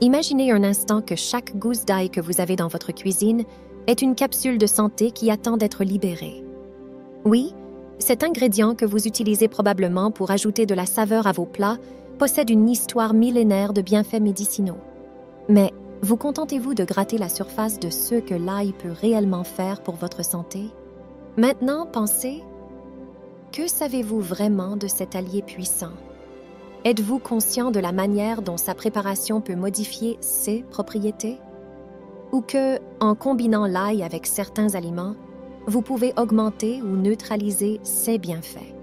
Imaginez un instant que chaque gousse d'ail que vous avez dans votre cuisine est une capsule de santé qui attend d'être libérée. Oui, cet ingrédient que vous utilisez probablement pour ajouter de la saveur à vos plats possède une histoire millénaire de bienfaits médicinaux. Mais vous contentez-vous de gratter la surface de ce que l'ail peut réellement faire pour votre santé? Maintenant, pensez, que savez-vous vraiment de cet allié puissant? Êtes-vous conscient de la manière dont sa préparation peut modifier ses propriétés? Ou que, en combinant l'ail avec certains aliments, vous pouvez augmenter ou neutraliser ses bienfaits?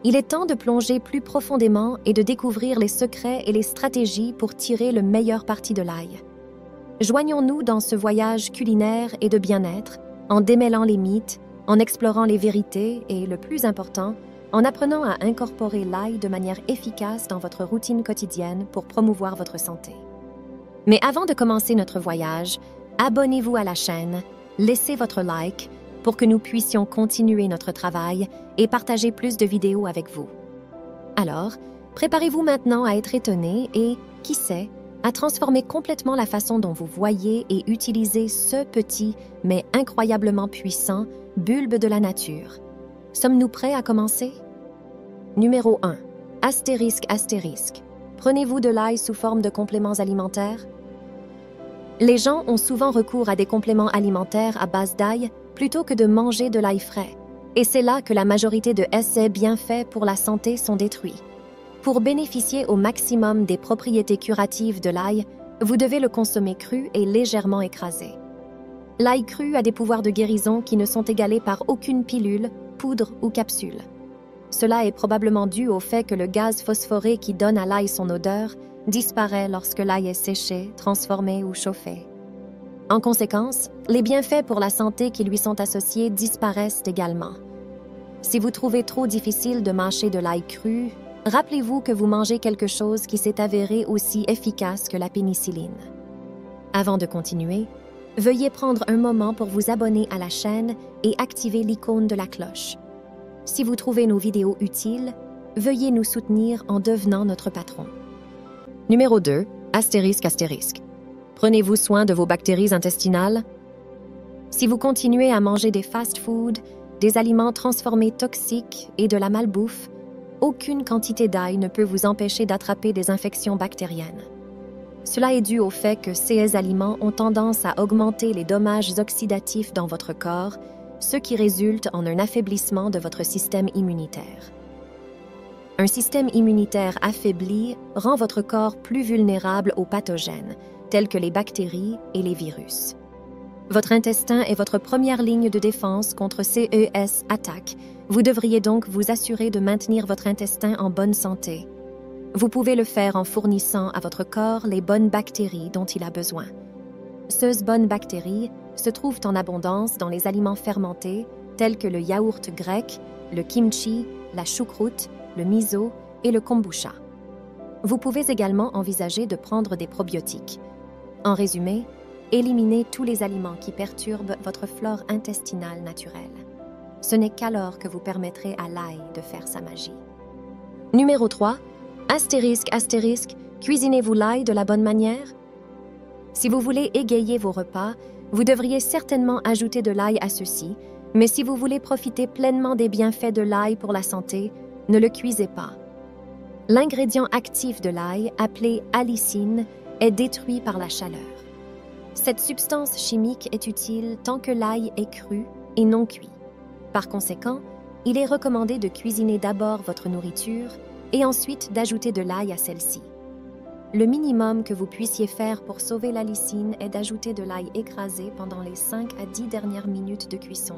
Il est temps de plonger plus profondément et de découvrir les secrets et les stratégies pour tirer le meilleur parti de l'ail. Joignons-nous dans ce voyage culinaire et de bien-être, en démêlant les mythes, en explorant les vérités et, le plus important, en apprenant à incorporer l'ail de manière efficace dans votre routine quotidienne pour promouvoir votre santé. Mais avant de commencer notre voyage, abonnez-vous à la chaîne, laissez votre like pour que nous puissions continuer notre travail et partager plus de vidéos avec vous. Alors, préparez-vous maintenant à être étonné et, qui sait, à transformer complètement la façon dont vous voyez et utilisez ce petit, mais incroyablement puissant, bulbe de la nature. Sommes-nous prêts à commencer? Numéro 1. Astérisque, astérisque. Prenez-vous de l'ail sous forme de compléments alimentaires? Les gens ont souvent recours à des compléments alimentaires à base d'ail plutôt que de manger de l'ail frais. Et c'est là que la majorité de essais bienfaits pour la santé sont détruits. Pour bénéficier au maximum des propriétés curatives de l'ail, vous devez le consommer cru et légèrement écrasé. L'ail cru a des pouvoirs de guérison qui ne sont égalés par aucune pilule, poudre ou capsule. Cela est probablement dû au fait que le gaz phosphoré qui donne à l'ail son odeur disparaît lorsque l'ail est séché, transformé ou chauffé. En conséquence, les bienfaits pour la santé qui lui sont associés disparaissent également. Si vous trouvez trop difficile de mâcher de l'ail cru, rappelez-vous que vous mangez quelque chose qui s'est avéré aussi efficace que la pénicilline. Avant de continuer, veuillez prendre un moment pour vous abonner à la chaîne et activer l'icône de la cloche. Si vous trouvez nos vidéos utiles, veuillez nous soutenir en devenant notre patron. Numéro 2. Astérisque, astérisque. Prenez-vous soin de vos bactéries intestinales? Si vous continuez à manger des fast-foods, des aliments transformés toxiques et de la malbouffe, aucune quantité d'ail ne peut vous empêcher d'attraper des infections bactériennes. Cela est dû au fait que ces aliments ont tendance à augmenter les dommages oxydatifs dans votre corps, ce qui résulte en un affaiblissement de votre système immunitaire. Un système immunitaire affaibli rend votre corps plus vulnérable aux pathogènes, tels que les bactéries et les virus. Votre intestin est votre première ligne de défense contre ces attaques. Vous devriez donc vous assurer de maintenir votre intestin en bonne santé. Vous pouvez le faire en fournissant à votre corps les bonnes bactéries dont il a besoin. Ces bonnes bactéries se trouvent en abondance dans les aliments fermentés, tels que le yaourt grec, le kimchi, la choucroute, le miso et le kombucha. Vous pouvez également envisager de prendre des probiotiques. En résumé, éliminez tous les aliments qui perturbent votre flore intestinale naturelle. Ce n'est qu'alors que vous permettrez à l'ail de faire sa magie. Numéro 3. Astérisque, astérisque, cuisinez-vous l'ail de la bonne manière? Si vous voulez égayer vos repas, vous devriez certainement ajouter de l'ail à ceux-ci, mais si vous voulez profiter pleinement des bienfaits de l'ail pour la santé, ne le cuisez pas. L'ingrédient actif de l'ail, appelé allicine, est détruit par la chaleur. Cette substance chimique est utile tant que l'ail est cru et non cuit. Par conséquent, il est recommandé de cuisiner d'abord votre nourriture et ensuite d'ajouter de l'ail à celle-ci. Le minimum que vous puissiez faire pour sauver la lysine est d'ajouter de l'ail écrasé pendant les 5 à 10 dernières minutes de cuisson.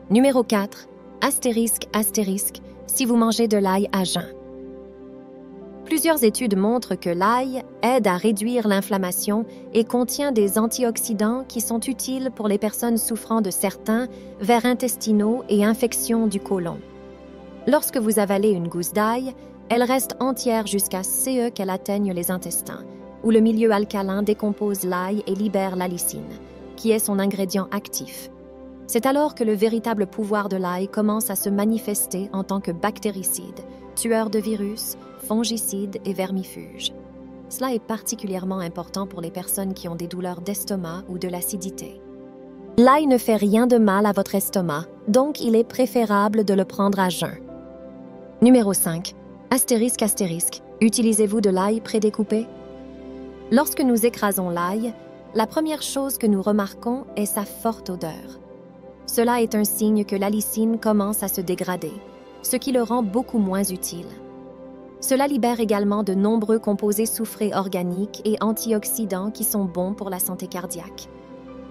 Numéro 4. Astérisque, astérisque, si vous mangez de l'ail à jeun. Plusieurs études montrent que l'ail aide à réduire l'inflammation et contient des antioxydants qui sont utiles pour les personnes souffrant de certains vers intestinaux et infections du côlon. Lorsque vous avalez une gousse d'ail, elle reste entière jusqu'à ce qu'elle atteigne les intestins, où le milieu alcalin décompose l'ail et libère l'allicine, qui est son ingrédient actif. C'est alors que le véritable pouvoir de l'ail commence à se manifester en tant que bactéricide, tueur de virus, fongicide et vermifuge. Cela est particulièrement important pour les personnes qui ont des douleurs d'estomac ou de l'acidité. L'ail ne fait rien de mal à votre estomac, donc il est préférable de le prendre à jeun. Numéro 5. Astérisque, astérisque. Utilisez-vous de l'ail prédécoupé? Lorsque nous écrasons l'ail, la première chose que nous remarquons est sa forte odeur. Cela est un signe que l'allicine commence à se dégrader, ce qui le rend beaucoup moins utile. Cela libère également de nombreux composés soufrés organiques et antioxydants qui sont bons pour la santé cardiaque.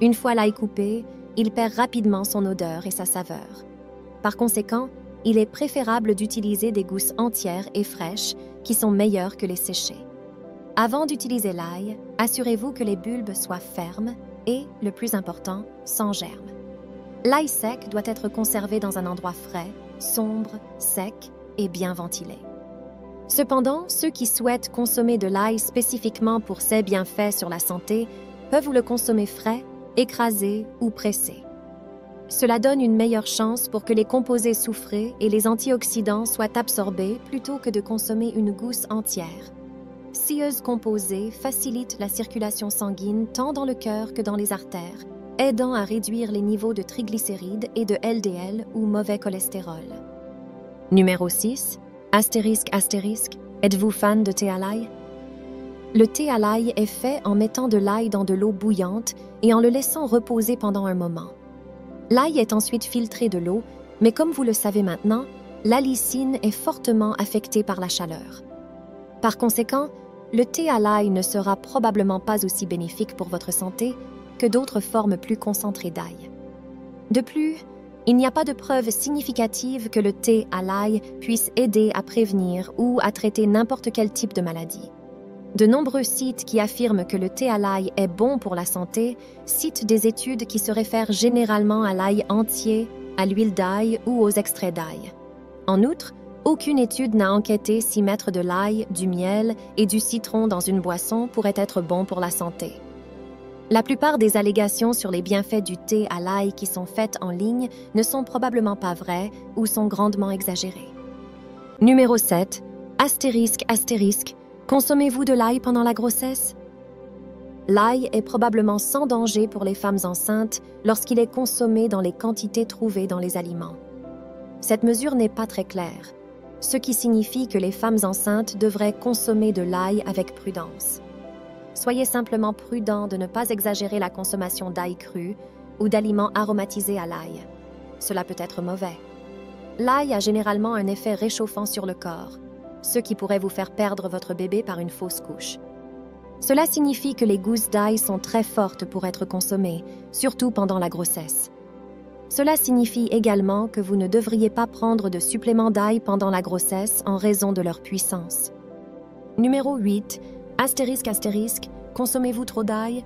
Une fois l'ail coupé, il perd rapidement son odeur et sa saveur. Par conséquent, il est préférable d'utiliser des gousses entières et fraîches qui sont meilleures que les séchées. Avant d'utiliser l'ail, assurez-vous que les bulbes soient fermes et, le plus important, sans germes. L'ail sec doit être conservé dans un endroit frais, sombre, sec et bien ventilé. Cependant, ceux qui souhaitent consommer de l'ail spécifiquement pour ses bienfaits sur la santé peuvent le consommer frais, écrasé ou pressé. Cela donne une meilleure chance pour que les composés soufrés et les antioxydants soient absorbés plutôt que de consommer une gousse entière. Scieuse composée facilite la circulation sanguine tant dans le cœur que dans les artères, aidant à réduire les niveaux de triglycérides et de LDL ou mauvais cholestérol. Numéro 6. Astérisque, astérisque. Êtes-vous fan de thé à l'ail? Le thé à l'ail est fait en mettant de l'ail dans de l'eau bouillante et en le laissant reposer pendant un moment. L'ail est ensuite filtré de l'eau, mais comme vous le savez maintenant, l'allicine est fortement affectée par la chaleur. Par conséquent, le thé à l'ail ne sera probablement pas aussi bénéfique pour votre santé que d'autres formes plus concentrées d'ail. De plus, il n'y a pas de preuve significative que le thé à l'ail puisse aider à prévenir ou à traiter n'importe quel type de maladie. De nombreux sites qui affirment que le thé à l'ail est bon pour la santé citent des études qui se réfèrent généralement à l'ail entier, à l'huile d'ail ou aux extraits d'ail. En outre, aucune étude n'a enquêté si mettre de l'ail, du miel et du citron dans une boisson pourrait être bon pour la santé. La plupart des allégations sur les bienfaits du thé à l'ail qui sont faites en ligne ne sont probablement pas vraies ou sont grandement exagérées. Numéro 7. Astérisque, astérisque. Consommez-vous de l'ail pendant la grossesse? L'ail est probablement sans danger pour les femmes enceintes lorsqu'il est consommé dans les quantités trouvées dans les aliments. Cette mesure n'est pas très claire, ce qui signifie que les femmes enceintes devraient consommer de l'ail avec prudence. Soyez simplement prudent de ne pas exagérer la consommation d'ail cru ou d'aliments aromatisés à l'ail. Cela peut être mauvais. L'ail a généralement un effet réchauffant sur le corps, ce qui pourrait vous faire perdre votre bébé par une fausse couche. Cela signifie que les gousses d'ail sont très fortes pour être consommées, surtout pendant la grossesse. Cela signifie également que vous ne devriez pas prendre de suppléments d'ail pendant la grossesse en raison de leur puissance. Numéro 8. Astérisque, astérisque. Consommez-vous trop d'ail?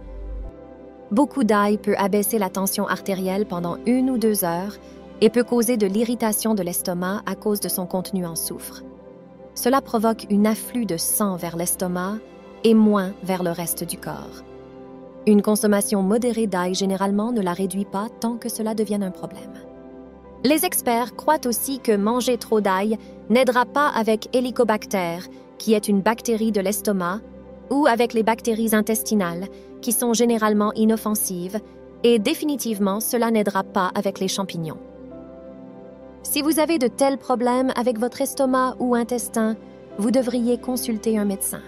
Beaucoup d'ail peut abaisser la tension artérielle pendant 1 ou 2 heures et peut causer de l'irritation de l'estomac à cause de son contenu en soufre. Cela provoque un afflux de sang vers l'estomac et moins vers le reste du corps. Une consommation modérée d'ail généralement ne la réduit pas tant que cela devienne un problème. Les experts croient aussi que manger trop d'ail n'aidera pas avec Helicobacter, qui est une bactérie de l'estomac, ou avec les bactéries intestinales, qui sont généralement inoffensives, et définitivement cela n'aidera pas avec les champignons. Si vous avez de tels problèmes avec votre estomac ou intestin, vous devriez consulter un médecin.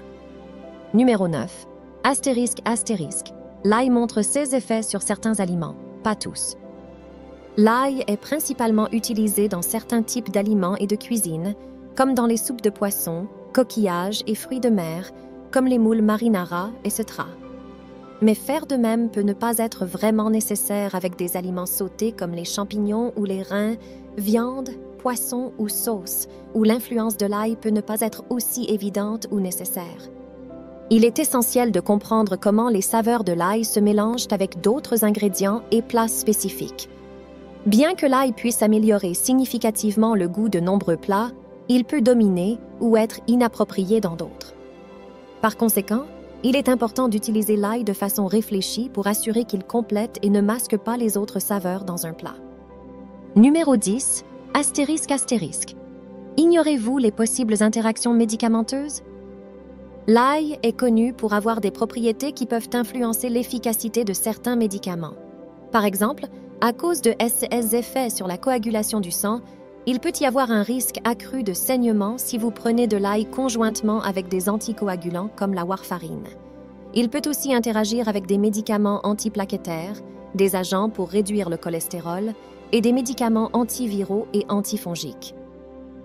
Numéro 9. Astérisque, astérisque. L'ail montre ses effets sur certains aliments, pas tous. L'ail est principalement utilisé dans certains types d'aliments et de cuisine, comme dans les soupes de poisson, coquillages et fruits de mer, comme les moules marinara, etc. Mais faire de même peut ne pas être vraiment nécessaire avec des aliments sautés comme les champignons ou les reins, viande, poisson ou sauce, où l'influence de l'ail peut ne pas être aussi évidente ou nécessaire. Il est essentiel de comprendre comment les saveurs de l'ail se mélangent avec d'autres ingrédients et plats spécifiques. Bien que l'ail puisse améliorer significativement le goût de nombreux plats, il peut dominer ou être inapproprié dans d'autres. Par conséquent, il est important d'utiliser l'ail de façon réfléchie pour assurer qu'il complète et ne masque pas les autres saveurs dans un plat. Numéro 10. Astérisque, astérisque. Ignorez-vous les possibles interactions médicamenteuses? L'ail est connu pour avoir des propriétés qui peuvent influencer l'efficacité de certains médicaments. Par exemple, à cause de ses effets sur la coagulation du sang, il peut y avoir un risque accru de saignement si vous prenez de l'ail conjointement avec des anticoagulants comme la warfarine. Il peut aussi interagir avec des médicaments antiplaquettaires, des agents pour réduire le cholestérol et des médicaments antiviraux et antifongiques.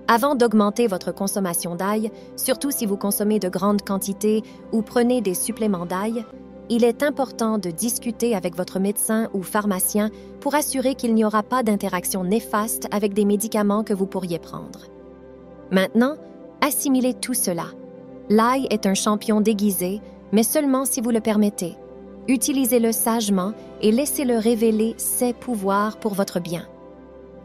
Avant d'augmenter votre consommation d'ail, surtout si vous consommez de grandes quantités ou prenez des suppléments d'ail, il est important de discuter avec votre médecin ou pharmacien pour assurer qu'il n'y aura pas d'interaction néfaste avec des médicaments que vous pourriez prendre. Maintenant, assimilez tout cela. L'ail est un champion déguisé, mais seulement si vous le permettez. Utilisez-le sagement et laissez-le révéler ses pouvoirs pour votre bien.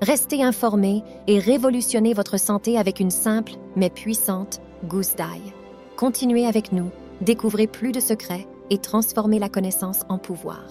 Restez informé et révolutionnez votre santé avec une simple mais puissante gousse d'ail. Continuez avec nous, découvrez plus de secrets et transformez la connaissance en pouvoir.